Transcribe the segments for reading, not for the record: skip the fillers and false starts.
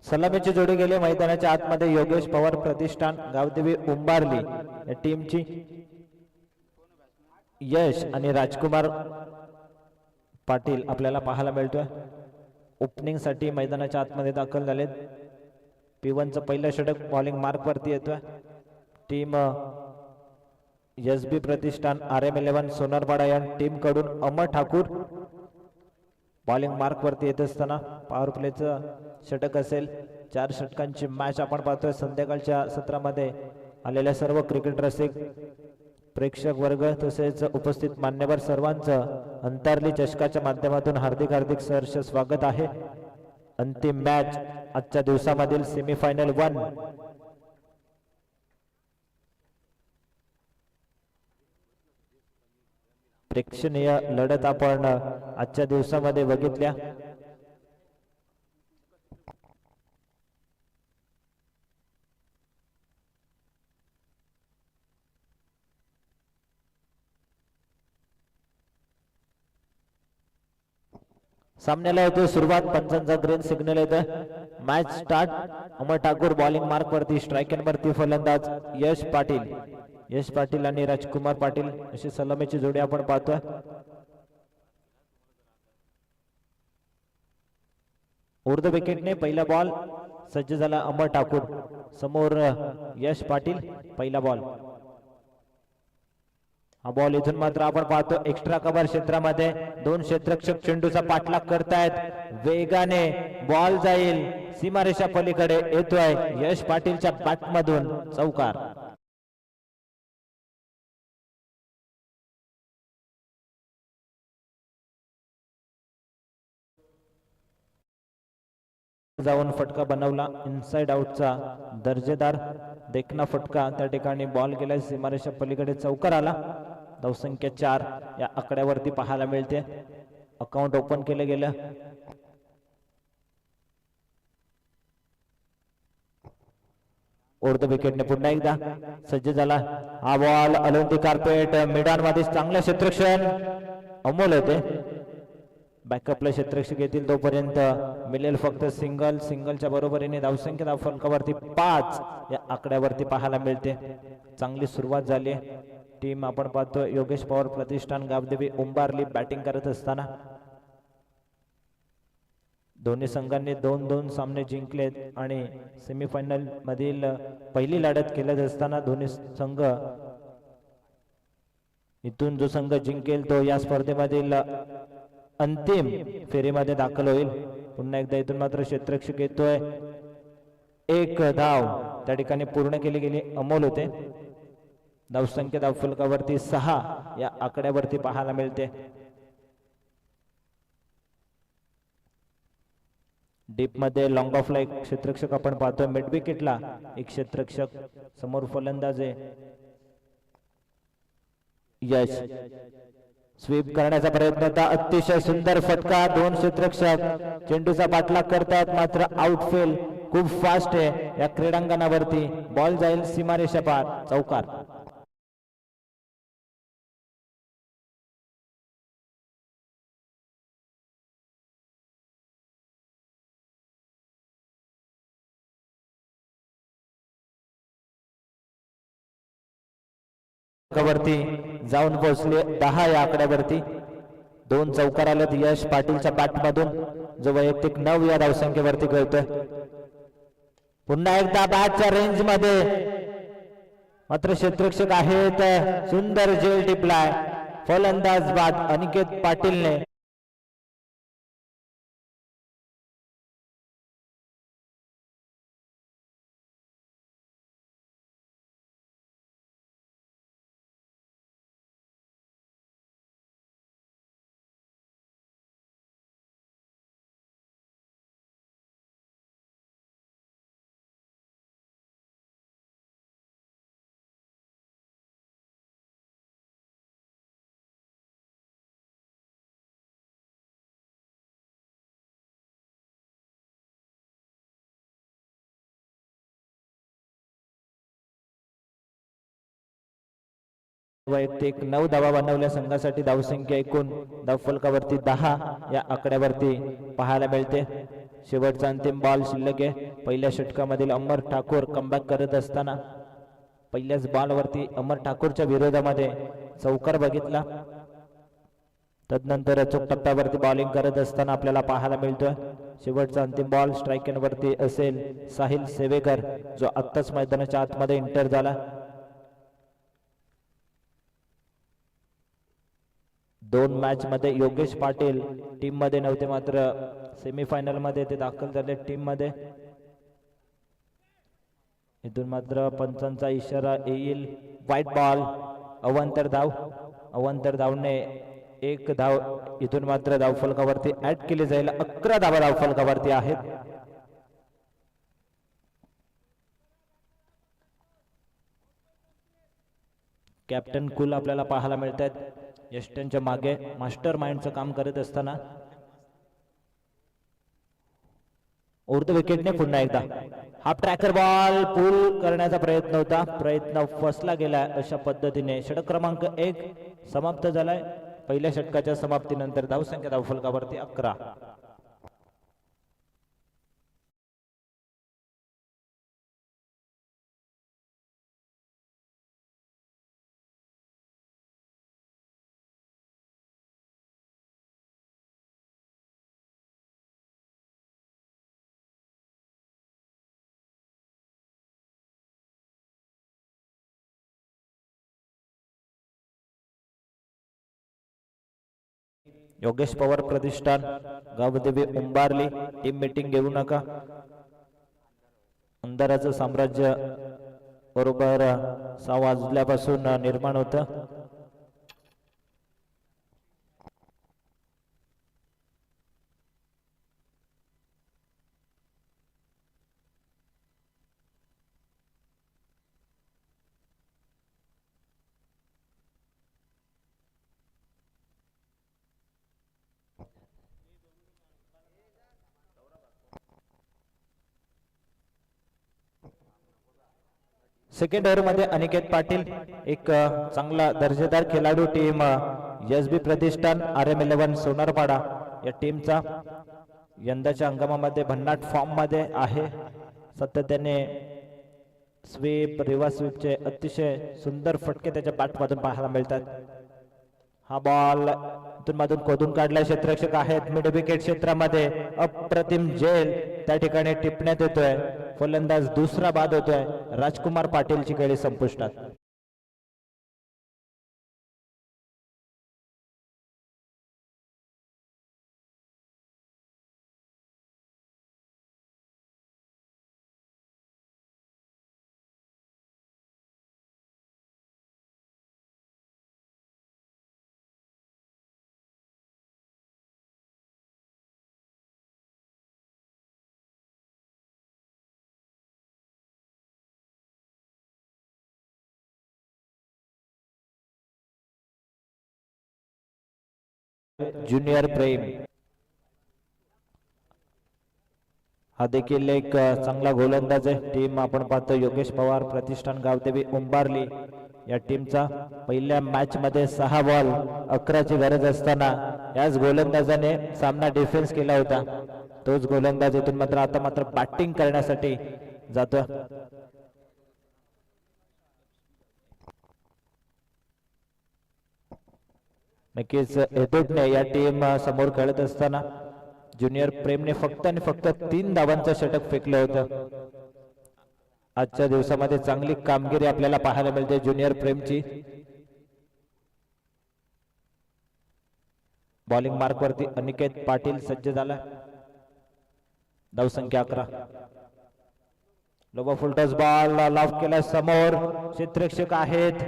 सलामीची जोडी गेली मैदानाच्या आतमध्ये. योगेश पवार प्रतिष्ठान गावदेवी उंबारली या टीमची यश आणि राजकुमार पाटील आपल्याला पाहायला मिळतोय. ओपनिंग साठी मैदानाच्या आतमध्ये दाखल झालेत. P1 चं पहिलं षटक बॉलिंग मार्क वरती येतोय. टीम SB प्रतिष्ठान RM11 सोनारपाडा या टीम कडून अमर ठाकूर बॉलिंग मार्क वरती येत असताना पॉवर प्लेचं षटक असेल. 4 षटकांची मॅच आपण पाहतोय. संध्याकाळच्या सत्रामध्ये आलेल्या सर्व क्रिकेट रसिक प्रेक्षक वर्ग तसेच उपस्थित मान्यवर सर्वांचं अंतरली चषकाच्या माध्यमातून हार्दिक हार्दिक सहर्ष स्वागत आहे. अंतिम मॅच आजच्या दिवसामधील सेमीफायनल 1 प्रेक्षणीय लढत आपण आजच्या दिवसामध्ये बघितल्या. सामन्याला होते सुरुवात. पंचांचा ग्रीन सिग्नल येतं. Match start. Amar Thakur bowling mark वरती. स्ट्राइक वरती फलंदाज यश पाटील. यश पाटील आणि राजकुमार पाटील अशी सलामीची जोडी आपण पाहतोय. उर्ध विकेटने पहिला बॉल सज्ज झाला अमर ठाकूर. समोर यश पाटील. पहिला बॉल. हा बॉल इथून मात्र आपण पाहतो एक्स्ट्रा कव्हर क्षेत्रामध्ये 2 क्षेत्ररक्षक चेंडूचा पाठलाग करतायत. वेगाने बॉल जाईल सीमारेषा पलीकडे. येतोय यश पाटीलच्या बॅटमधून चौकार. जाऊन फटका बनवला. इनसाइड आउटचा दर्जेदार देखना फटका त्या ठिकाणी बॉल गेला सीमारेषा पलीकडे. चौकार आला. धावसंख्या 4 या आकड्यावरती पाहायला मिळते. अकाउंट ओपन केलं गेलं. उर्ध विकेटने पुन्हा एकदा सज्ज झाला. हा बॉल अलंती कार्पेट मिडान मध्ये चांगलं क्षेत्ररक्षण अमोल होते. बॅकअपला क्षेत्ररक्षक येतील तोपर्यंत मिळेल फक्त सिंगल. सिंगलच्या बरोबरीने धावसंख्या धावफलकावरती 5 या आकड्यावरती पाहायला मिळते. चांगली सुरुवात झाली. टीम आपण पाहतो योगेश पवार प्रतिष्ठान गावदेवी उंबारली बॅटिंग करत असताना. दोन्ही संघांनी 2-2 सामने जिंकलेत आणि सेमीफायनल मधील पहिली लढत खेळत असताना दोन्ही संघ इथून जो संघ जिंकेल तो या स्पर्धेमधील अंतिम फेरीमध्ये दाखल होईल. पुन्हा एकदा इथून मात्र क्षेत्ररक्षक येतोय. 1 धाव त्या ठिकाणी पूर्ण केली गेली. अमोल होते. धावसंख्या धावफलकावरती 6 या आकड्यावरती पाहायला मिळते. डीप मध्ये लॉंग ऑफला एक क्षेत्ररक्षक आपण पाहतोय. मिड विकेटला एक क्षेत्ररक्षक. समोर फलंदाज आहे यश. स्वीप करण्याचा प्रयत्न होता. अतिशय सुंदर फटका. 2 क्षेत्ररक्षक चेंडूचा पाठलाग करतात मात्र आउटफेल खूप फास्ट आहे या क्रीडांगणावरती. बॉल जाईल सीमारेषा पार. चौकार. वरती जाऊन पोहोचले 10 या आकड्यावरती. 2 चौकार आलेत यश पाटीलच्या बॅटमधून जो वैयक्तिक 9 या धावसंख्येवरती खेळतोय. पुन्हा एकदा बॅटच्या रेंज मध्ये मात्र क्षेत्ररक्षक आहेत. सुंदर जेल टिपलाय. फलंदाज बाद अनिकेत पाटीलने. वैयक्तिक 9 धावा बनवल्या संघासाठी. धावसंख्या एकूण धावफलकावरती 10 या आकड्यावरती पाहायला मिळते. शेवटचा अंतिम बॉल शिल्लक आहे. पहिल्या षटकामधील अमर ठाकूर कमबॅक करत असताना पहिल्याच बॉलवरती अमर ठाकूरच्या विरोधामध्ये चौकार बघितला. तदनंतर अचूक टप्प्यावरती बॉलिंग करत असताना आपल्याला पाहायला मिळतोय शेवटचा अंतिम बॉल स्ट्राईक वरती असेल साहिल सेवेकर, जो आत्ताच मैदानाच्या आतमध्ये एंटर झाला. दोन मॅच मध्ये योगेश पाटील टीम मध्ये नव्हते, मात्र सेमीफायनल मध्ये ते दाखल झाले टीम मध्ये. इथून मात्र पंचांचा इशारा येईल. व्हाईट बॉल, अवांतर धाव. अवांतर धावने एक धाव इथून मात्र धावफलकावरती ऍड केली जाईल. 11 धावा धावफलकावरती आहेत. कॅप्टन कुल आपल्याला पाहायला मिळत आहेत यष्टनच्या मागे मास्टर माइंडचं काम करत असताना. उर्ध विकेटने पुन्हा एकदा हा ट्रॅकर बॉल पुल करण्याचा प्रयत्न होता, प्रयत्न फसला गेला. अशा पद्धतीने षटक क्रमांक 1 समाप्त झालाय. पहिल्या षटकाच्या समाप्तीनंतर धावसंख्या धावफलकावरती 11. योगेश पवार प्रतिष्ठान गावदेवी उंबारली टीम मीटिंग घेऊ नका. अंधाराचं साम्राज्य बरोबर 6 वाजल्यापासून निर्माण होतं. सेकंड ओव्हर मध्ये अनिकेत पाटील, एक चांगला दर्जेदार खेळाडू team SB Pratishthan RM11 Sonarpada या टीमचा यंदाच्या हंगामामध्ये भन्नाट फॉर्म मध्ये आहे. सातत्याने स्वीप रिव्हर्स स्वीपचे अतिशय सुंदर फटके त्याच्या बॅटमधून पाहायला मिळतात. हा बॉल मधून खोदून काढला. क्षेत्ररक्षक आहेत मिड विकेट क्षेत्रामध्ये. अप्रतिम झेल त्या ठिकाणी टिपण्यात येतोय. फलंदाज दुसरा बाद होतोय. राजकुमार पाटीलची खेळी संपुष्टात. ज्युनियर प्रेम हा देखील एक चांगला गोलंदाज आहे. टीम आपण पाहतो योगेश पवार प्रतिष्ठान गावदेवी उंबारली या टीमचा पहिल्या मॅच मध्ये 6 बॉल 11 ची गरज असताना याच गोलंदाजाने सामना डिफेन्स केला होता. तोच गोलंदाज इथून मात्र आता मात्र बॅटिंग करण्यासाठी जातो. नक्कीच एतोटने या टीम समोर खेळत असताना ज्युनियर प्रेमने फक्त आणि फक्त 3 धावांचं षटक फेकलं होतं. आजच्या दिवसामध्ये चांगली कामगिरी आपल्याला पाहायला मिळते ज्युनियर प्रेमची. बॉलिंग मार्क वरती अनिकेत पाटील सज्ज झाला. धावसंख्या 11. लोबो फुलटॉस बॉल लॉफ केला समोर. क्षेत्ररक्षक आहेत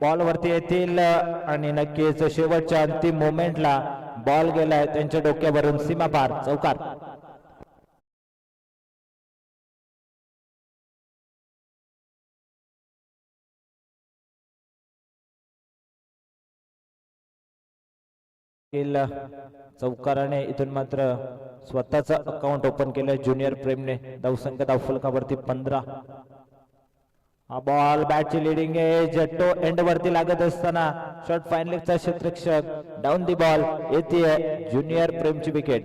बॉल वरती येतील आणि नक्कीच शेवटच्या अंतिम मोमेंटला बॉल गेलाय त्यांच्या डोक्यावरून सीमा पार. चौकार. चौकाराने इथून मात्र स्वतःचा अकाउंट ओपन केलंय ज्युनियर प्रेमने. धावसंख्या धावफलकावरती 15. हा बॉल बॅटची लिडिंग एज टो एंड वरती लागत असताना शॉर्ट फाईन लेगचा क्षेत्ररक्षक डाऊन दी बॉल येते ज्युनियर प्रेमची विकेट.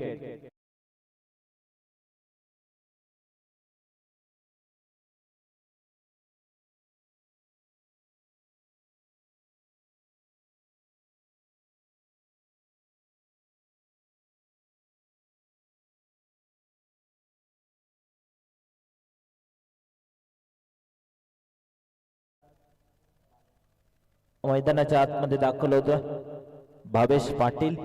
मैदानाच्या आतमध्ये दाखल होतोय भावेश पाटील.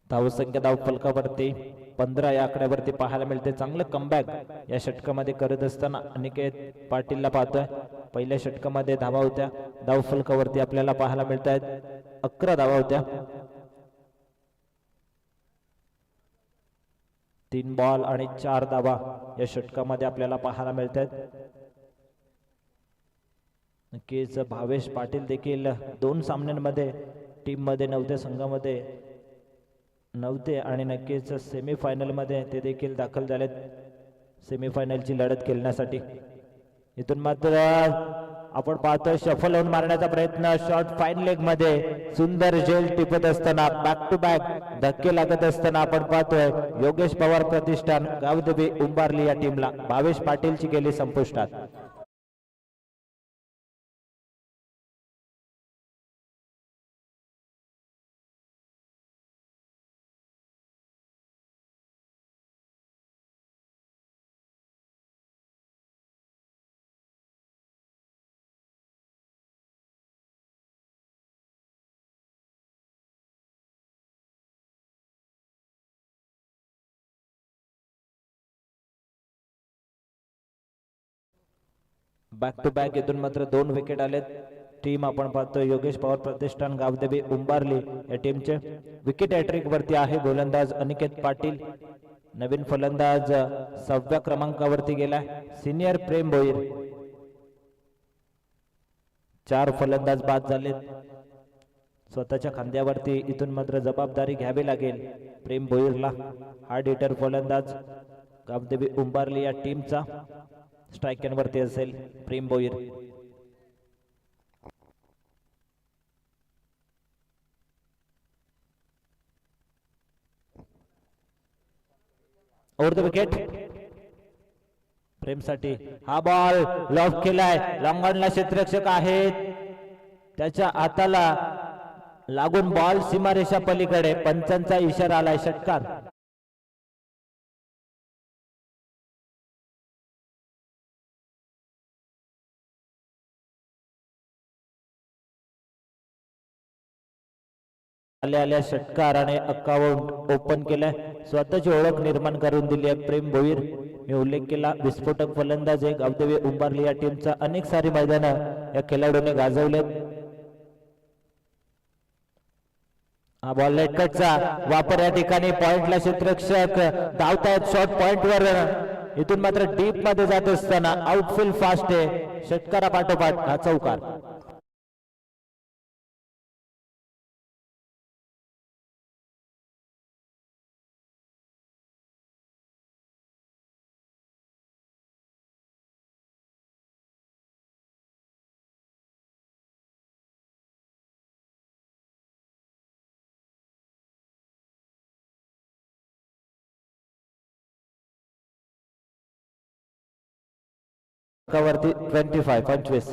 धावसंख्या धाव फलकावरती 15 या आकड्यावरती पाहायला मिळते. चांगलं कमबॅक या षटकामध्ये करत असताना अनिकेत पाटीलला पाहतोय. पहिल्या षटकामध्ये धावा होत्या, धाव फलकावरती आपल्याला पाहायला मिळत आहेत 11 धावा होत्या. 3 बॉल आणि 4 धावा या षटकामध्ये आपल्याला पाहायला मिळत आहेत. नक्कीच भावेश पाटील देखील 2 सामन्यांमध्ये टीम मध्ये नव्हते, संघामध्ये नव्हते आणि नक्कीच सेमीफायनल मध्ये ते देखील दाखल झालेत सेमीफायनलची लढत खेळण्यासाठी. इथून मात्र आपण पाहतोय शफल होऊन मारण्याचा प्रयत्न, शॉर्ट फाईन लेग मध्ये सुंदर झेल टिपत असताना बॅक टू बॅक धक्के लागत असताना आपण पाहतोय योगेश पवार प्रतिष्ठान गावदेवी उंबारली या टीमला भावेश पाटीलची गेली संपुष्टात. बॅक टू बॅक इथून मात्र 2 विकेट आलेत. टीम आपण पाहतो योगेश पवार प्रतिष्ठान गावदेवी उंबारली या टीमचे विकेट हॅट्रिक वरती आहे गोलंदाज अनिकेत पाटील. नवीन फलंदाज 6व्या क्रमांकावरती गेलाय सिनियर प्रेम भोईर. 4 फलंदाज बाद झालेत. स्वतःच्या खांद्यावरती इथून मात्र जबाबदारी घ्यावी लागेल प्रेम भोईरला. हार्ड हिटर फलंदाज गावदेवी उंबारली या टीमचा स्ट्रायकरवरती असेल प्रेम भोईर. ओव्हर द विकेट प्रेमसाठी हा बॉल लॉफ केलाय. लॉंगॉनला क्षेत्ररक्षक आहेत, त्याच्या हाताला लागून बॉल सीमारेषा पलीकडे. पंचांचा इशारा आलाय, षटकार. आल्या षटकार आणि अकाउंट ओपन केलंय. स्वतःची ओळख निर्माण करून दिली आहे प्रेम भोईर. मी उल्लेख केला विस्फोटक फलंदाज आहे गावदेवी उंबारली या टीमचा. अनेक सारी मैदानं या खेळाडूने गाजवलेत. हा बॉल लेटकटचा वापर या ठिकाणी पॉइंटला क्षेत्ररक्षक धावतायत शॉर्ट पॉइंट वर. इथून मात्र डीप मध्ये जात असताना आउटफील्ड फास्ट आहे. षटकारा पाठोपाठ हा चौकार. वरती 25.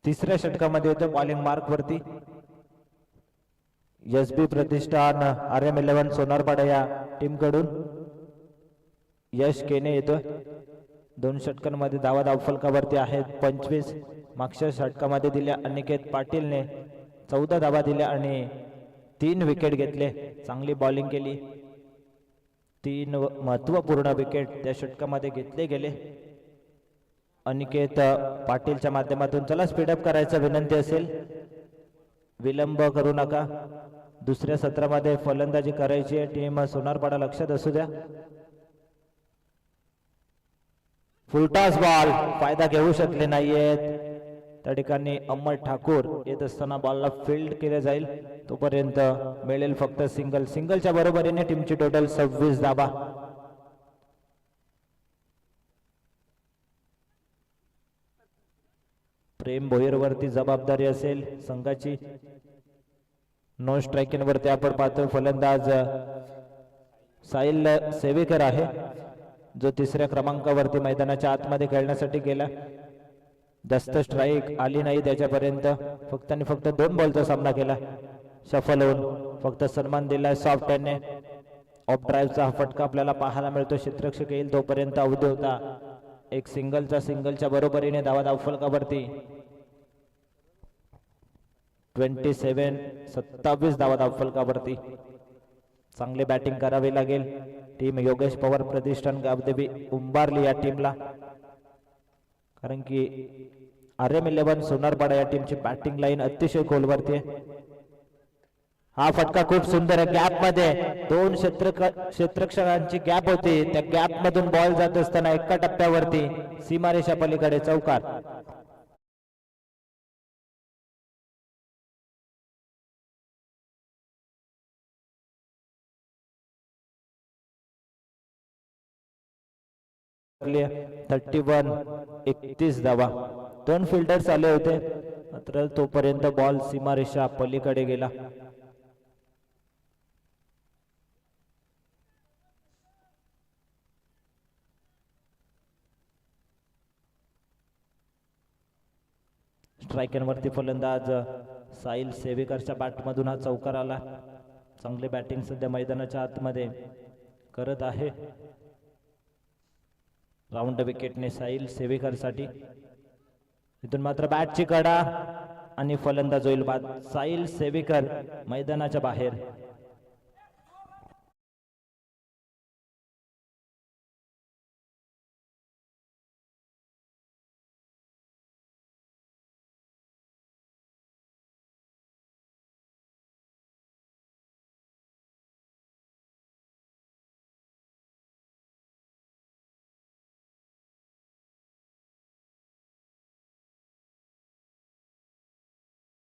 तिसऱ्या षटकामध्ये होतं बॉलिंग मार्क वरती एसबी प्रतिष्ठान RM11 सोनारपाडा या टीम कडून यश केने येतोय. 2 षटकांमध्ये धावा धाव फलकावरती आहेत 25. मागच्या षटकामध्ये दिल्या अनिकेत पाटीलने 14 धावा दिल्या आणि 3 विकेट घेतले. चांगली बॉलिंग केली. 3 महत्वपूर्ण विकेट त्या षटकामध्ये घेतले गेले अनिकेत पाटीलच्या माध्यमातून. चला स्पीडअप करायचा विनंती असेल, विलंब करू नका. दुसऱ्या सत्रामध्ये फलंदाजी करायची आहे टीम सोनारपाडा, लक्षात असू द्या. फुलटॉस बॉल फायदा घेऊ शकले नाहीयेत त्या ठिकाणी. अमर ठाकूर येत असताना बॉलला फील्ड केले जाईल, तोपर्यंत मिळेल फक्त सिंगल. सिंगलच्या बरोबरीने टीमची टोटल 26 धावा. प्रेम भोईर वरती जबाबदारी असेल संघाची. नो स्ट्रायकिंग वरती आपण पाहतो फलंदाज साहिल सेवेकर आहे जो तिसऱ्या क्रमांकावरती मैदानाच्या आतमध्ये खेळण्यासाठी गेला. जास्त स्ट्राईक आली नाही त्याच्यापर्यंत, फक्त आणि फक्त 2 बॉलचा सामना केला. सफल होऊन फक्त सन्मान दिलाय सॉफ्ट हँडने. ऑफ ड्राईव्हचा फटका आपल्याला पाहायला मिळतो. क्षेत्ररक्षक येईल तोपर्यंत अवधी होता. एक सिंगलच्या बरोबरीने धावा फलकावरती 27 धावा फलकावरती. चांगली बॅटिंग करावी लागेल. टीम योगेश पवार प्रतिष्ठान गावदेवी उंबारली या टीमला, कारण की RM11 सोनारपाडा या टीमची बॅटिंग लाईन अतिशय खोलवरती आहे. हा फटका खूप सुंदर आहे. गॅप मध्ये 2 क्षेत्ररक्षकांची गॅप होती. त्या गॅप मधून बॉल जात असताना एका टप्प्यावरती सीमारेषा पलीकडे चौकार. क्लियर 31 धावा. 2 फिल्डर्स आले होते, मात्र तोपर्यंत बॉल सीमारेषा पलीकडे गेला. स्ट्रायकरवरती फलंदाज साहिल सेवेकरच्या बॅटमधून हा चौकार आला. चांगली बॅटिंग सध्या मैदानाच्या आतमध्ये करत आहे. राऊंड विकेटने साहिल सेवेकर साठी. इथून मात्र बॅटची कडा आणि फलंदाज होईल बाद. साहिल सेवेकर मैदानाच्या बाहेर.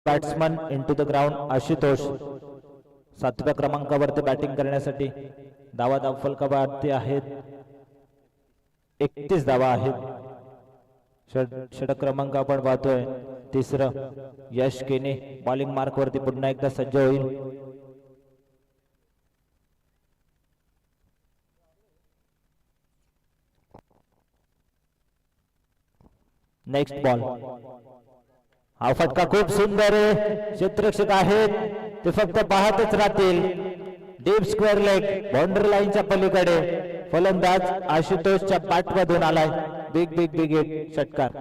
Batsman into the ground Ashutosh 7व्या क्रमांकावरती बॅटिंग करण्यासाठी. धावा फलकावरती आहेत 31 धावा आहेत. षटक क्रमांक आपण पाहतोय 3रं यश केने बॉलिंग मार्क वरती पुन्हा एकदा सज्ज होईल. Next ball. हा फटका खूप सुंदर आहे. क्षेत्ररक्षक आहेत ते फक्त पाहतच राहतील. डीप स्क्वेअर लेग बाउंड्री लाईनच्या पलीकडे फलंदाज आशुतोषच्या बॅटमधून आलाय. बिग बिग बिग हिट षटकार.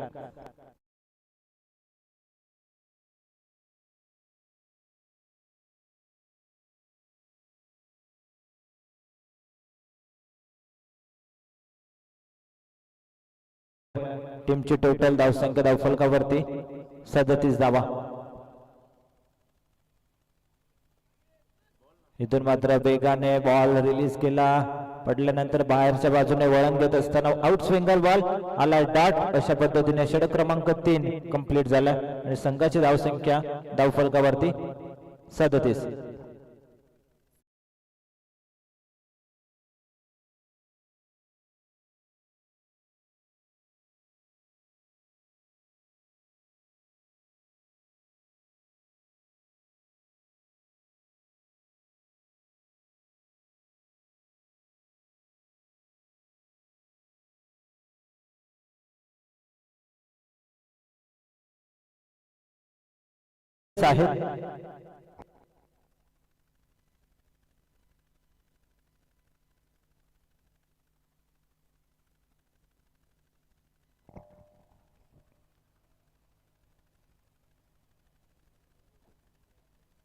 टीमची टोटल धावसंख्या धावफलकावरती 37 धावा. इथून मात्र वेगाने बॉल रिलीज केला. पडल्यानंतर बाहेरच्या बाजूने वळण घेत असताना आउट स्विंगर बॉल आलाय डॉट. अशा पद्धतीने षटक क्रमांक 3 कंप्लीट झाला आणि संघाची धावसंख्या धावफलकावरती 37. आहे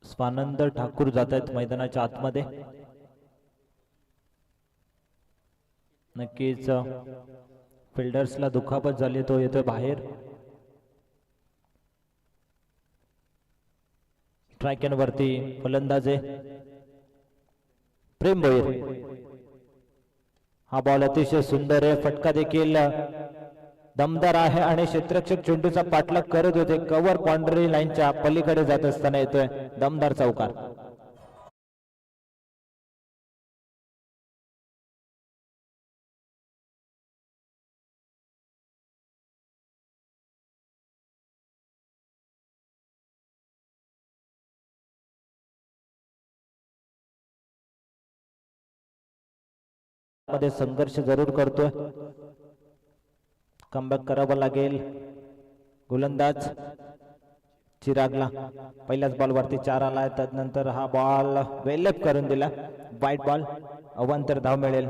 स्वानंद ठाकूर जात आहेत मैदानाच्या आतमध्ये. नक्कीच फिल्डर्सला दुखापत झाली, तो येतोय बाहेर. स्ट्रायकन वरती फलंदाज आहे प्रेम भोईर. हा बॉल अतिशय सुंदर आहे. फटका देखील दमदार आहे आणि क्षेत्ररक्षक चेंडूचा पाठलाग करत होते. कव्हर बाउंड्री लाईनच्या पलीकडे जात असताना येतोय दमदार चौकार. मध्ये संघर्ष जरूर करतोय. कमबॅक करावं लागेल. गोलंदाज चिरागला पहिल्याच बॉल वरती 4 आलाय. त्यानंतर हा बॉल वेलेप करून दिला. वाईट बॉल. अवांतर धाव मिळेल.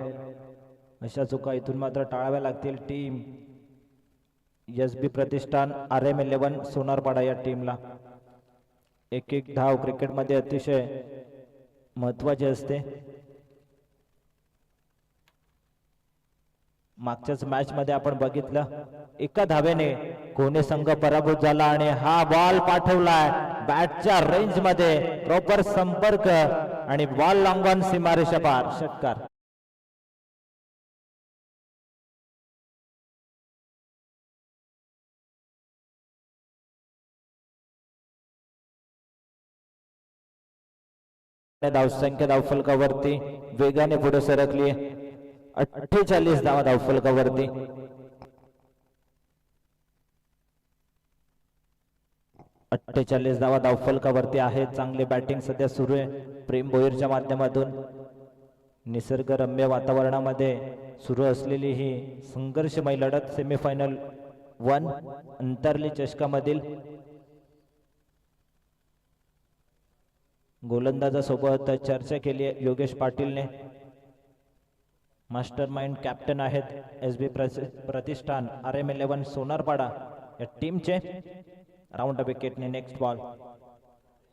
अशा चुका इथून मात्र टाळाव्या लागतील. Team SB Pratishthan RM11 Sonarpada या टीमला एक एक धाव क्रिकेटमध्ये अतिशय महत्वाची असते. मागच्याच मॅच मध्ये आपण बघितलं एका धावेने कोणी संघ पराभूत झाला आणि हा बॉल पाठवलाय बॅटच्या रेंज मध्ये. प्रॉपर संपर्क आणि बॉल लॉंग ऑन सीमारेषा पार. षटकार. धावसंख्या धावफलकावरती वेगाने पुढे सरकली. 48 धावा धावफलकावरती. 48 धावा धावफलकावरती आहे. चांगली बॅटिंग सध्या सुरू आहे प्रेम भोईरच्या माध्यमातून. निसर्गरम्य वातावरणामध्ये सुरू असलेली ही संघर्षमय लढत सेमीफायनल 1 अंतरली चषकामधील. गोलंदाजासोबत चर्चा केली आहे योगेश पाटीलने. मास्टर माइंड कॅप्टन आहेत एसबी प्रतिष्ठान RM11 सोनारपाडा या टीमचे. राऊंड विकेटने नेक्स्ट बॉल.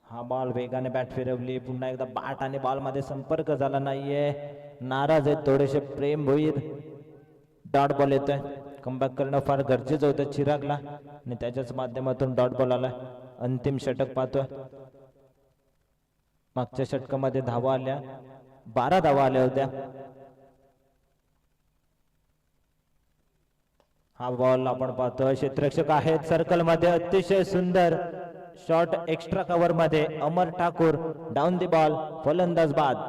हा बॉल वेगाने बॅट फिरवली. पुन्हा एकदा बॅट आणि बॉल मध्ये संपर्क झाला नाहीये. नाराज आहेत थोडेसे प्रेम भोईर. डॉट बॉल येतोय. कमबॅक करणं फार गरजेचं होतं चिरागला आणि त्याच्याच माध्यमातून डॉट बॉल आला. अंतिम षटक पाहतोय. मागच्या षटकामध्ये धावा आल्या 12 धावा आल्या होत्या. हा बॉल आपण पाहतोय क्षेत्ररक्षक आहेत सर्कल मध्ये. अतिशय सुंदर शॉट एक्स्ट्रा कव्हर मध्ये. अमर ठाकूर डाऊन दी बॉल. फलंदाज बाद.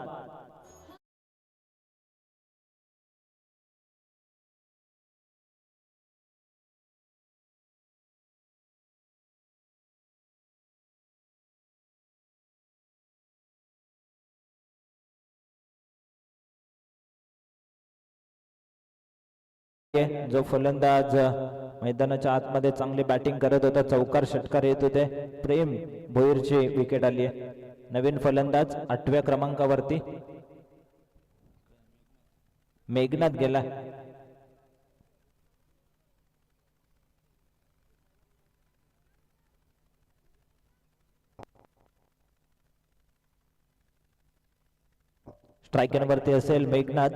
जो फलंदाज मैदानाच्या आतमध्ये चांगली बॅटिंग करत होता. चौकार षटकार येत होते. प्रेम भोईरची विकेट आली आहे. नवीन फलंदाज 8व्या क्रमांकावरती मेघनाथ गेला. स्ट्रायकर वरती असेल मेघनाथ.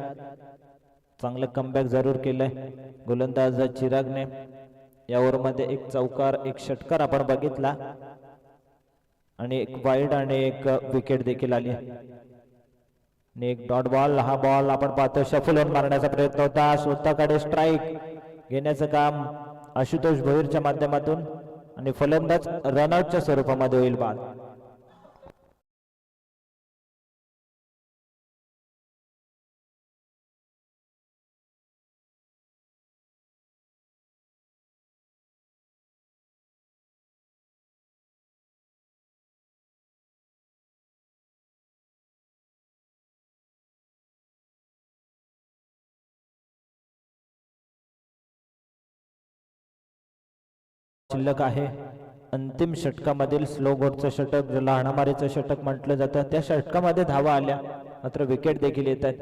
चांगलं कमबॅक जरूर केलंय गोलंदाज चिरागने. या ओव्हरमध्ये एक चौकार एक षटकार आपण बघितला आणि एक वाईड आणि एक विकेट देखील आली आणि एक डॉट बॉल. हा बॉल आपण पाहतो शफल होऊन मारण्याचा प्रयत्न होता. स्वतःकडे स्ट्राईक घेण्याचं काम आशुतोष भोईरच्या माध्यमातून आणि फलंदाज रनआउटच्या स्वरूपामध्ये होईल बाद. शिल्लक आहे. अंतिम षटकामधील स्लो बोर्डचं षटक ज्याला हाणामारीचं षटक म्हटलं जातं त्या षटकामध्ये धावा आल्या मात्र विकेट देखील येत आहेत.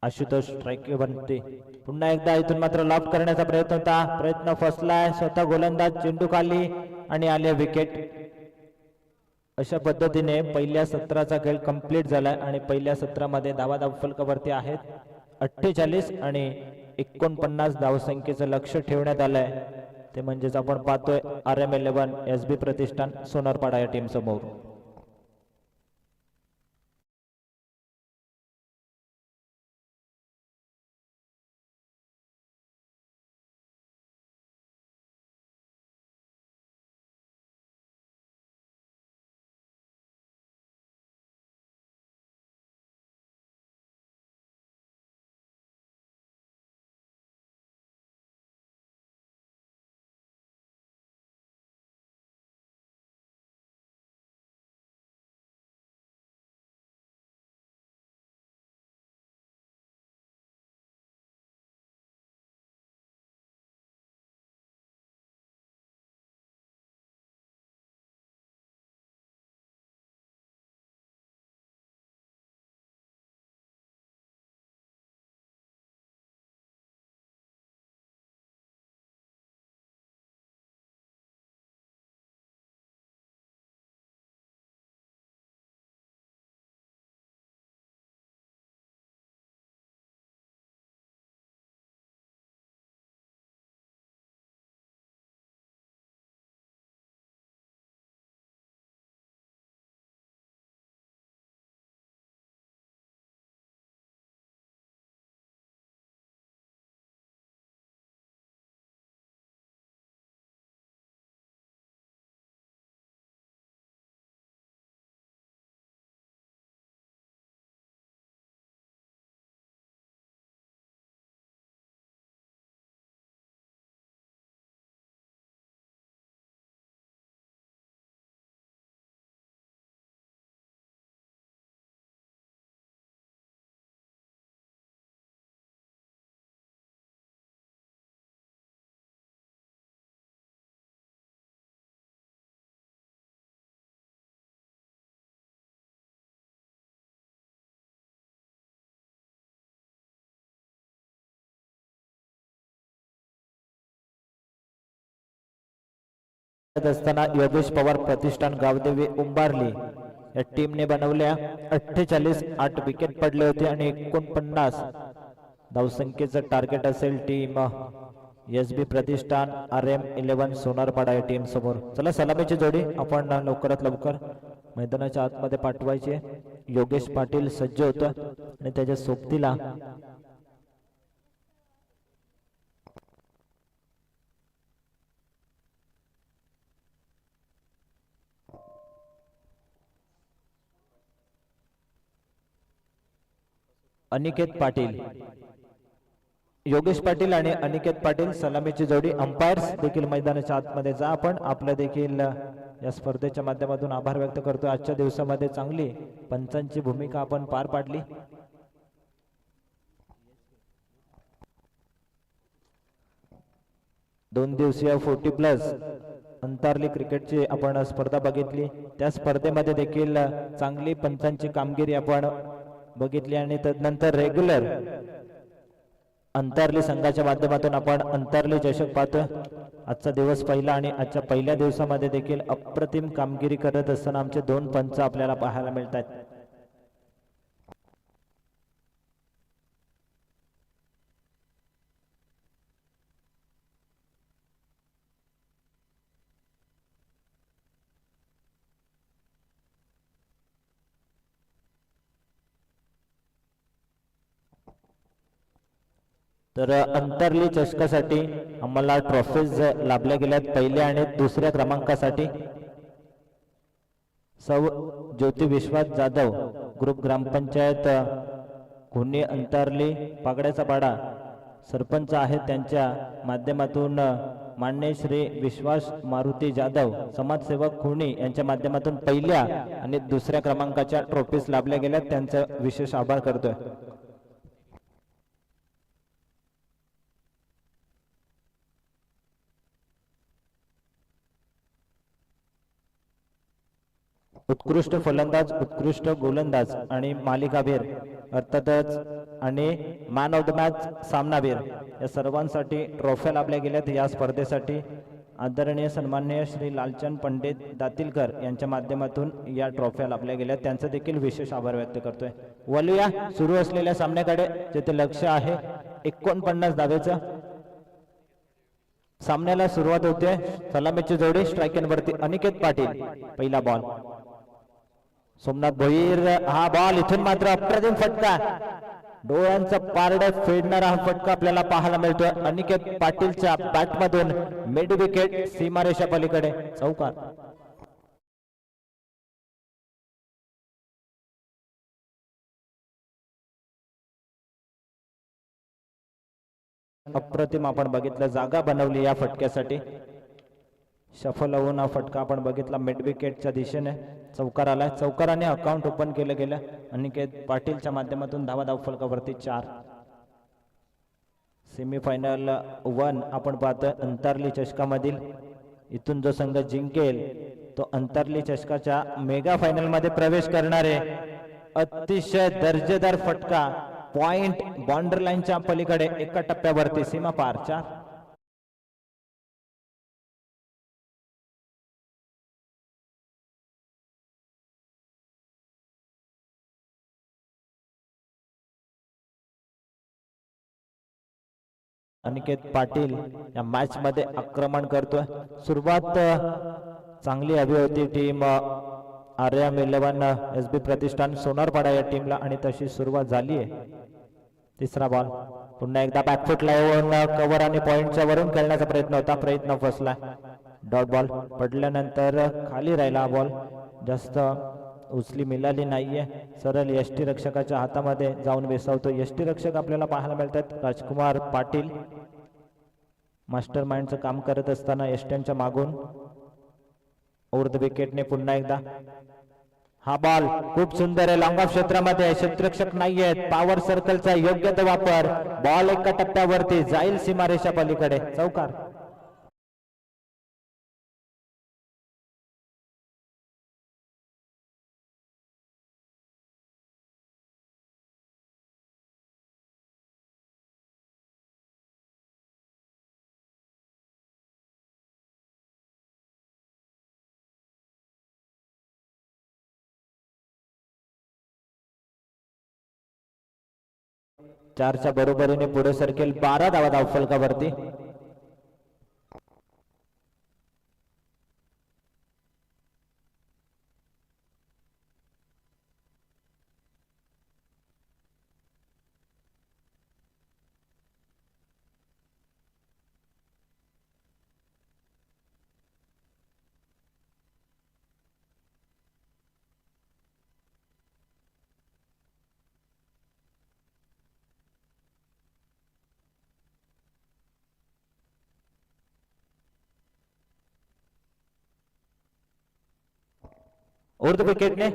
आशुतोष स्ट्राईक बनते. पुन्हा एकदा इथून मात्र लॉक करण्याचा प्रयत्न होता. प्रयत्न फसलाय. स्वतः गोलंदाज चेंडू खाली आणि आले विकेट. अशा पद्धतीने पहिल्या सत्राचा खेळ कंप्लीट झालाय आणि पहिल्या सत्रामध्ये धावा धावफलकावरती आहेत 48 आणि 49 धावसंख्येचं लक्ष ठेवण्यात आलंय. ते म्हणजेच आपण पाहतोय RM11 एसबी प्रतिष्ठान सोनारपाडा या टीम समोर. असताना योगेश पवार प्रतिष्ठान गावदेवी उंबारली या टीमने बनवल्या 48 8 विकेट पडले होते आणि 49 धावसंख्येचं टार्गेट असेल टीम SB प्रतिष्ठान RM11 सोनारपाडा या टीम समोर. चला सलामीची जोडी आपण लवकरात लवकर मैदानाच्या आतमध्ये पाठवायची आहे. योगेश पाटील सज्ज होता आणि त्याच्या सोबतीला अनिकेत पाटील. योगेश पाटील आणि अनिकेत पाटील सलामीची जोडी. अंपायर्स देखील मैदानाच्या आतमध्ये जा. आपण आपलं देखील या स्पर्धेच्या माध्यमातून आभार व्यक्त करतो. आजच्या दिवसामध्ये चांगली पंचांची भूमिका आपण पार पाडली. दोन दिवसीय 40+ अंतरली क्रिकेटची आपण स्पर्धा बघितली. त्या स्पर्धेमध्ये देखील चांगली पंचांची कामगिरी आपण बघितली आणि तदनंतर रेग्युलर अंतरली संघाच्या माध्यमातून आपण अंतरली चषक पाहतोय. आजचा दिवस पहिला आणि आजच्या पहिल्या दिवसामध्ये देखील अप्रतिम कामगिरी करत असताना आमचे दोन पंच आपल्याला पाहायला मिळतात. तर अंतरली चषकासाठी आम्हाला ट्रॉफीज लाभल्या गेल्यात. पहिल्या आणि दुसऱ्या क्रमांकासाठी सौ ज्योती विश्वास जाधव ग्रुप ग्रामपंचायत कोणी अंतरली पागड्याचा पाडा सरपंच आहेत. त्यांच्या माध्यमातून मान्य श्री विश्वास मारुती जाधव समाजसेवक खुणी यांच्या माध्यमातून पहिल्या आणि दुसऱ्या क्रमांकाच्या ट्रॉफीज लाभल्या गेल्यात. त्यांचा विशेष आभार करतोय. उत्कृष्ट फलंदाज, उत्कृष्ट गोलंदाज आणि मालिकावीर अर्थातच आणि मॅन ऑफ द मॅच सामनावीर या सर्वांसाठी ट्रॉफ्या लाभल्या गेल्यात. या स्पर्धेसाठी आदरणीय सन्माननीय श्री लालचंद पंडित दातीलकर यांच्या माध्यमातून या ट्रॉफ्या लाभल्या गेल्यात. त्यांचा देखील विशेष आभार व्यक्त करतोय. वलूया सुरू असलेल्या सामन्याकडे, जेथे लक्ष आहे 49 धावेचं. सामन्याला सुरुवात होते. सलामीची जोडी स्ट्रायकरवरती अनिकेत पाटील. पहिला बॉल सोमनाथ भोईर. हा बॉल इथून मात्र अप्रतिम फटका, डोळ्यांचं पारड फेडणारा हा फटका आपल्याला पाहायला मिळतोय. अनिकेत पाटीलच्या बॅटमधून मिड विकेट सीमारेषा पलीकडे चौकार. अप्रतिम आपण बघितलं, जागा बनवली या फटक्यासाठी. सफल होऊन हा फटका आपण बघितला मिड विकेटच्या दिशेने. चौकार आला. चौकाराने अकाउंट ओपन केलं गेलं. अनिकेत पाटीलच्या माध्यमातून धाव फलकावरती 4. सेमीफायनल 1 आपण पाहतोय अंतरली चषकामधील. इथून जो संघ जिंकेल तो अंतरली चषकाच्या मेगा फायनल मध्ये प्रवेश करणार आहे. अतिशय दर्जेदार फटका, पॉइंट बाउंड्री लाईनच्या पलीकडे एका टप्प्यावरती सीमा पार 4. अनिकेत पाटील या मॅच मध्ये आक्रमण करतोय. सुरुवात चांगली हवी होती टीम RM11 SB प्रतिष्ठान सोनारपाडा या टीमला आणि तशी सुरुवात झाली आहे. तिसरा बॉल पुन्हा एकदा बॅकफुट लावून कव्हर आणि पॉइंटच्या वरून खेळण्याचा प्रयत्न होता. प्रयत्न फसला. डॉट बॉल पडल्यानंतर खाली राहिला बॉल, जास्त उचली मिळाली नाहीये. सरळ यष्टी रक्षकाच्या हातामध्ये जाऊन वेसावतो. यष्टी रक्षक आपल्याला पाहायला मिळतात राजकुमार पाटील. मास्टर माइंडचं काम करत असताना यष्ट्यांच्या मागून ओव्हर द विकेटने पुन्हा एकदा हा बॉल खूप सुंदर आहे. लॉंग ऑफ क्षेत्रामध्ये क्षेत्ररक्षक नाहीयेत. पॉवर सर्कलचा योग्य तो वापर. बॉल एका टप्प्यावरती जाईल सीमारेषा पलीकडे चौकार. 4च्या बरोबरीने पुढे सरकेल. 12 धावा धावफलकावरती. उर्दू विकेटने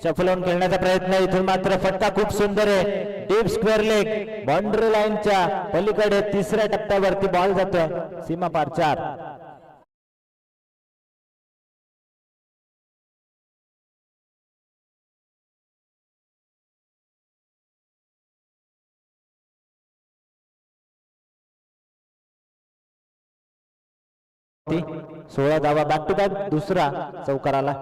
सफल होऊन खेळण्याचा प्रयत्न. इथून मात्र फटका खूप सुंदर आहे. डीप स्क्वेअर लेग बाउंड्री लाईनच्या पलीकडे 3ऱ्या टप्प्यावरती बॉल जातोय. सीमा पार 4. ती 16 धावा बॅक टू बॅक. दुसरा चौकार आला.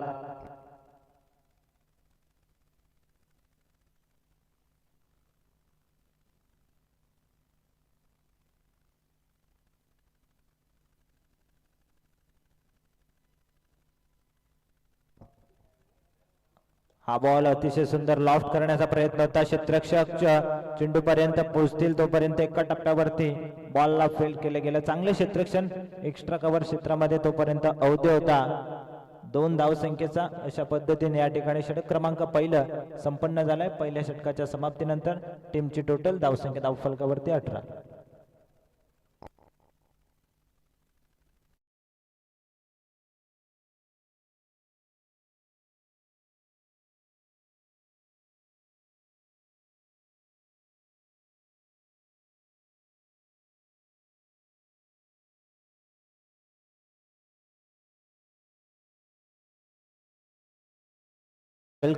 हा बॉल अतिशय सुंदर लॉफ्ट करण्याचा प्रयत्न होता. क्षेत्ररक्षक चेंडू पर्यंत पोहोचतील तोपर्यंत एका टप्प्यावरती बॉलला फील्ड केले गेलं. चांगले क्षेत्ररक्षण एक्स्ट्रा कव्हर क्षेत्रामध्ये तोपर्यंत अवधी होता. 2 धावसंख्येचा अशा पद्धतीने या ठिकाणी षटक क्रमांक पहिलं संपन्न झालंय. पहिल्या षटकाच्या समाप्तीनंतर टीमची टोटल धावसंख्या धावफलकावरती 18.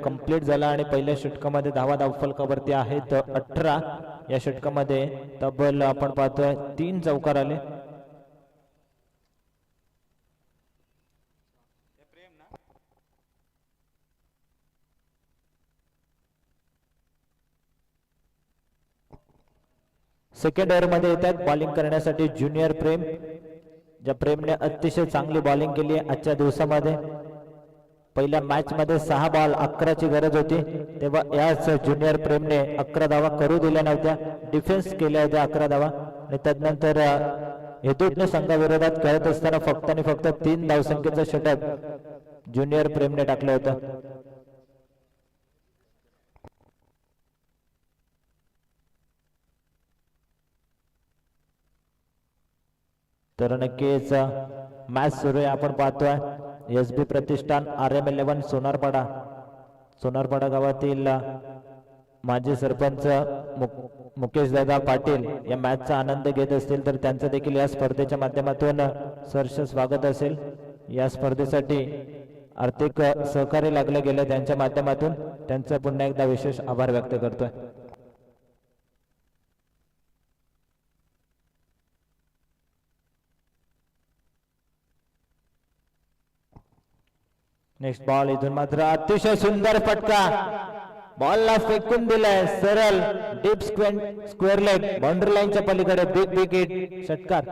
कंप्लीट झाला आणि पहिल्या षटकामध्ये धावा धावफलकावरती आहेत 18. या षटकामध्ये तब्बल आपण पाहतोय 3 चौकार आले. सेकंड ओव्हर मध्ये येतात बॉलिंग करण्यासाठी ज्युनियर प्रेम. ज्या प्रेमने अतिशय चांगली बॉलिंग केली आहे आजच्या दिवसामध्ये. पहिल्या मॅच मध्ये 6 बॉल 11 ची गरज होती तेव्हा याच ज्युनियर प्रेमने 11 धावा करू दिल्या नव्हत्या. डिफेन्स केल्या होत्या 11 धावा आणि त्यानंतर हेतूटने संघाविरोधात खेळत असताना फक्त आणि फक्त 3 धावसंख्येचं षटक ज्युनियर प्रेमने टाकलं होतं. तर नक्कीच मॅच सुरू आहे. आपण पाहतोय SB प्रतिष्ठान RM11 सोनारपाडा गावातील माजी सरपंच मुकेश दादा पाटील या मॅचचा आनंद घेत असतील तर त्यांचं देखील या स्पर्धेच्या माध्यमातून सहर्ष स्वागत असेल. या स्पर्धेसाठी आर्थिक सहकार्य लागलं गेलं त्यांच्या माध्यमातून त्यांचं पुन्हा एकदा विशेष आभार व्यक्त करतोय. Next ball. इथून मात्र अतिशय सुंदर फटका. बॉलला फेकून दिलाय सरळ डीप स्क्वेअर लेग बाउंड्री लाईनच्या पलीकडे. बिग विकेट षटकार.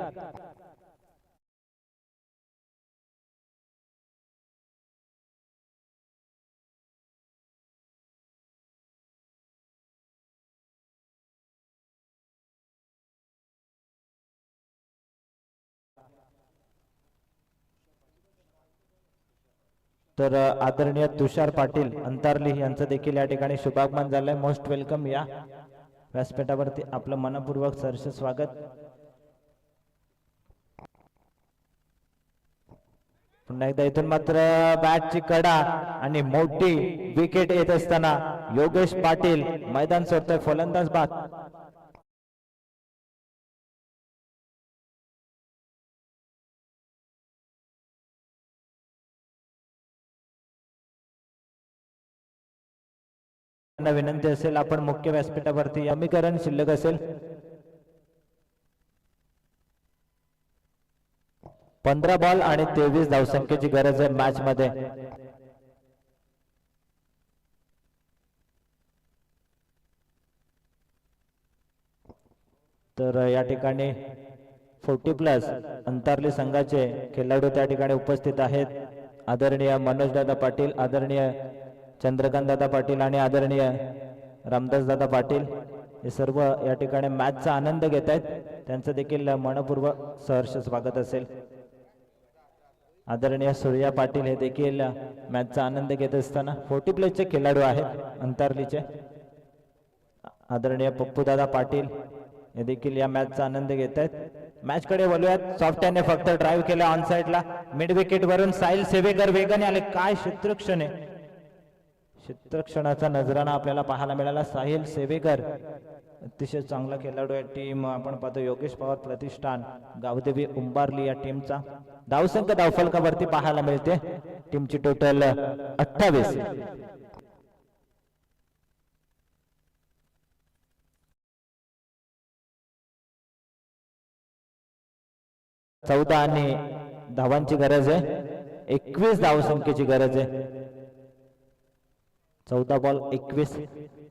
तर आदरणीय तुषार पाटील अंतारली यांचं देखील या ठिकाणी शुभागमन झालंय. Most welcome. या व्यासपीठावरती आपलं मनपूर्वक सहर्ष स्वागत. पुन्हा एकदा इथून मात्र बॅटची कडा आणि मोठी विकेट येत असताना योगेश पाटील मैदान सोडतोय. फलंदाज बाद. विनंती असेल आपण मुख्य व्यासपीठावरती समीकरण शिल्लक असेल 15 बॉल आणि 23 धावसंख्येची गरज आहे मॅच मध्ये. तर या ठिकाणी 40+ अंतरली संघाचे खेळाडू त्या ठिकाणी उपस्थित आहेत. आदरणीय मनोज दादा पाटील, आदरणीय चंद्रकांत दादा पाटील आणि आदरणीय रामदास दादा पाटील हे सर्व या ठिकाणी मॅचचा आनंद घेत आहेत. त्यांचं देखील मनपूर्वक सहर्ष स्वागत असेल. आदरणीय सूर्या पाटील हे देखील मॅचचा आनंद घेत असताना 40+ चे खेळाडू आहेत अंतरलीचे. आदरणीय पप्पू दादा पाटील हे देखील या मॅचचा आनंद घेत आहेत. मॅच कडे वळूयात. सॉफ्ट हँडने फक्त ड्राईव्ह केला ऑन साइडला. मिड विकेट वरून साहिल सेवेकर वेगाने आले. काय क्षेत्रक्षण आहे, क्षेत्रक्षणाचा नजराणा आपल्याला पाहायला मिळाला. साहिल सेवेकर अतिशय चांगला खेळाडू आहे. टीम आपण पाहतो योगेश पवार प्रतिष्ठान गावदेवी उंबारली या टीमचा धावसंख्या धावफलकावरती पाहायला मिळते. टीमची टोटल 28. 14 आणि धावांची गरज आहे. 21 धावसंख्येची गरज आहे. 14 बॉल 21.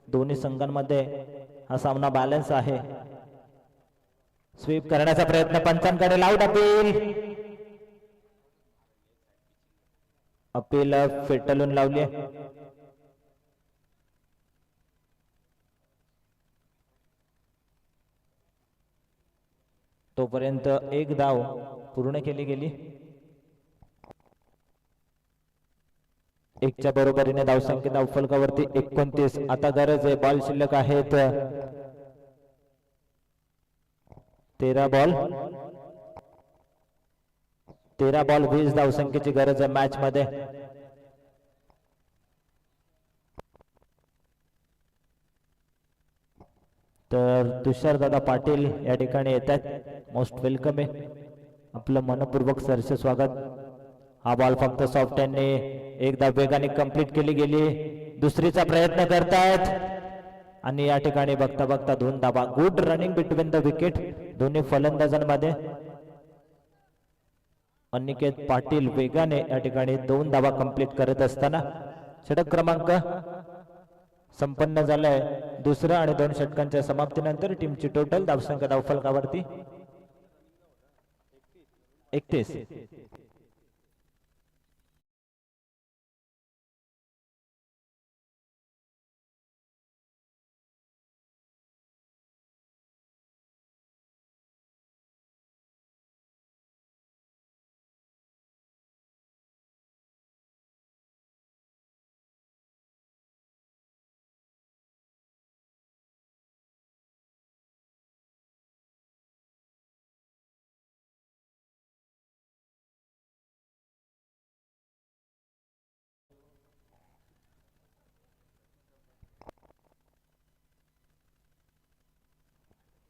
दोन्ही संघांमध्ये हा सामना बॅलन्स आहे. स्वीप करण्याचा प्रयत्न पंचांकडे. लाऊड अपील फेटाळून लावली. तोपर्यंत एक धाव पूर्ण केली गेली. 1च्या बरोबरीने धावसंख्या धावफलकावरती 29. आता गरज आहे. बॉल शिल्लक आहेत 13 बॉल. 20 धावसंख्येची गरज आहे मॅच मध्ये. तर तुषार दादा पाटील या ठिकाणी येत आहेत. मोस्ट वेलकम आहे, आपलं मनपूर्वक सरस स्वागत. हा बॉल फक्त सॉफ्ट हँडने एकदा वेगाने कंप्लीट केली गेली. दुसरीचा प्रयत्न करतायत आणि या ठिकाणी बघता बघता 2 धावा. Good running between the wicket दोन्ही फलंदाजांमध्ये. अनिकेत पाटील वेगाने या ठिकाणी 2 धावा कंप्लीट करत असताना षटक क्रमांक संपन्न झालाय. दुसरा आणि 2 षटकांच्या समाप्तीनंतर टीमची टोटल धावसंख्या धावफलकावरती 31.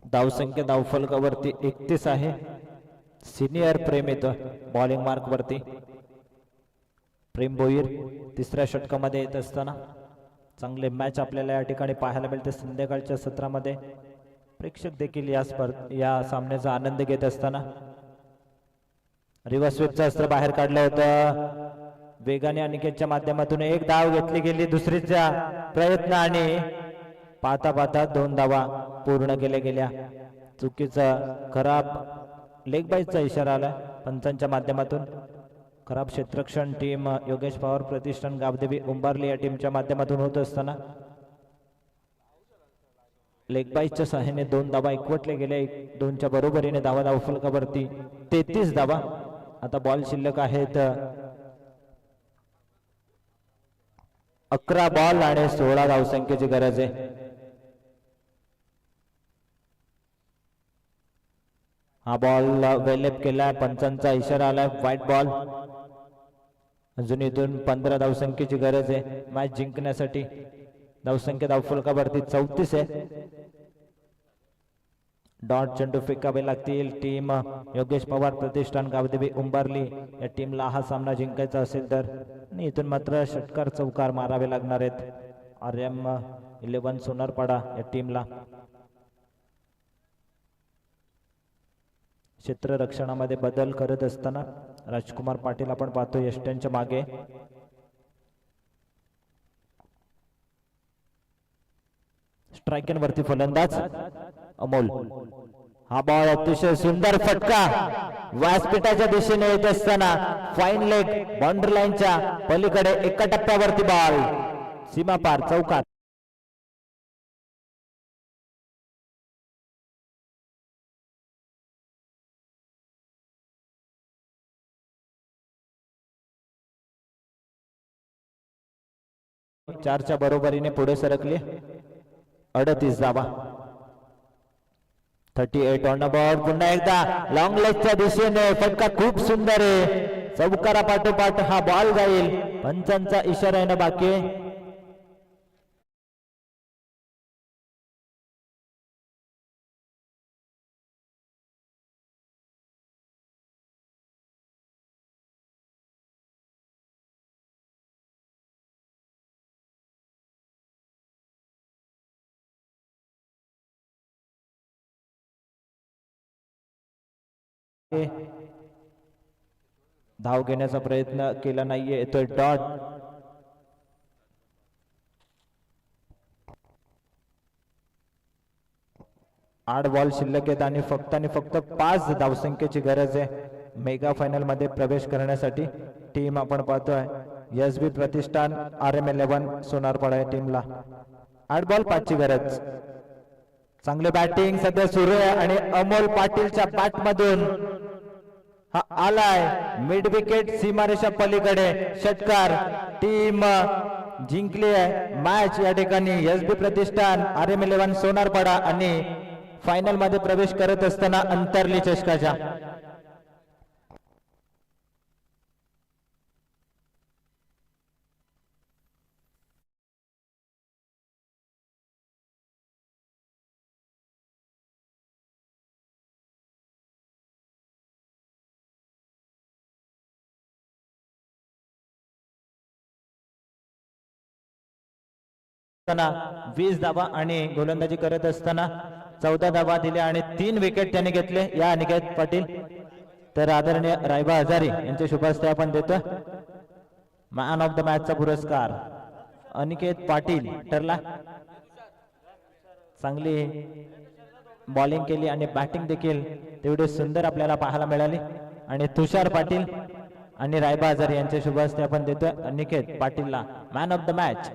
धावसंख्या धावफलकावरती 31 आहे. सिनियर प्रेम येतो बॉलिंग मार्क वरती. प्रेम भोईर तिसऱ्या षटकामध्ये येत असताना चांगले मॅच आपल्याला या ठिकाणी पाहायला मिळते. संध्याकाळच्या सत्रामध्ये प्रेक्षक देखील या सामन्याचा आनंद घेत असताना रिव्हर्स स्वीपचं अस्त्र बाहेर काढलं होतं. वेगाने अनिकेतच्या माध्यमातून एक धाव घेतली गेली. दुसरीचा प्रयत्न आणि पाहता पाहता 2 धावा पूर्ण केल्या गेल्या. चुकीचा खराब लेग बाईचा इशारा आला पंचांच्या माध्यमातून. खराब क्षेत्रक्षण टीम योगेश पवार प्रतिष्ठान गावदेवी उंबारली या टीमच्या माध्यमातून होत असताना लेग बाईच्या सहाय्याने 2 धावा एकवटले गेले. 2च्या बरोबरीने धावा धावफलकावरती 33 धावा. आता बॉल शिल्लक आहेत 11 बॉल आणि 16 धावसंख्येची गरज आहे. हा बॉल वेलेप केलाय. पंचांचा इशारा आलाय व्हाईट बॉल. अजून इथून 15 धावसंख्येची गरज आहे मॅच जिंकण्यासाठी. धावसंख्या धावफलकावरती 34 आहे. डॉट चेंडू फेकावे लागतील. टीम योगेश पवार प्रतिष्ठान गावदेवी उंबारली या टीमला हा सामना जिंकायचा असेल तर आणि इथून मात्र षटकार चौकार मारावे लागणार आहेत RM 11 सोनारपाडा या टीमला. क्षेत्ररक्षणामध्ये बदल करत असताना राजकुमार पाटील आपण पाहतो यष्ट्यांच्या मागे. स्ट्राइकन वरती फलंदाज अमोल. हा बॉल अतिशय सुंदर फटका व्यासपीठाच्या दिशेने येत असताना फाईन लेग बाउंड्री लाईनच्या पलीकडे एका टप्प्यावरती बॉल सीमा पार चौकात. चारच्या बरोबरीने पुढे सरकले. 38 धावा. 38 ऑन द बोर्ड. पुन्हा एकदा लॉंग लेगच्या दिशेने फटका खूप सुंदर आहे. चौकारा पाठोपाठ हा बॉल जाईल. पंचांचा इशारा येणं बाकी आहे. धाव घेण्याचा प्रयत्न केला नाहीये. येतोय डॉट. आठ बॉल शिल्लक आहेत आणि फक्त 5 धावसंख्येची गरज आहे मेगा फायनल मध्ये प्रवेश करण्यासाठी. टीम आपण पाहतोय एसबी प्रतिष्ठान RM11 सोनारपाडा या टीमला 8 बॉल 5 ची गरज. चांगले बॅटिंग सध्या सुरू आहे आणि अमोल पाटीलच्या बॅट मधून हा आलाय मिड विकेट सीमारेषा पलीकडे षटकार. टीम जिंकली आहे मॅच या ठिकाणी. एसबी प्रतिष्ठान RM11 सोनारपाडा आणि फायनल मध्ये प्रवेश करत असताना अंतरली चषकाच्या. असताना 20 धावा आणि गोलंदाजी करत असताना 14 धावा दिल्या आणि 3 विकेट त्यांनी घेतले या अनिकेत पाटील. तर आदरणीय रायबा हजारी यांचे शुभेच्छा आपण देतो. मॅन ऑफ द मॅच चा पुरस्कार अनिकेत पाटील ठरला. चांगली बॉलिंग केली आणि बॅटिंग देखील तेवढी सुंदर आपल्याला पाहायला मिळाली. आणि तुषार पाटील आणि रायबा हजारी यांचे शुभेच्छा आपण देतोय अनिकेत पाटीलला मॅन ऑफ द मॅच.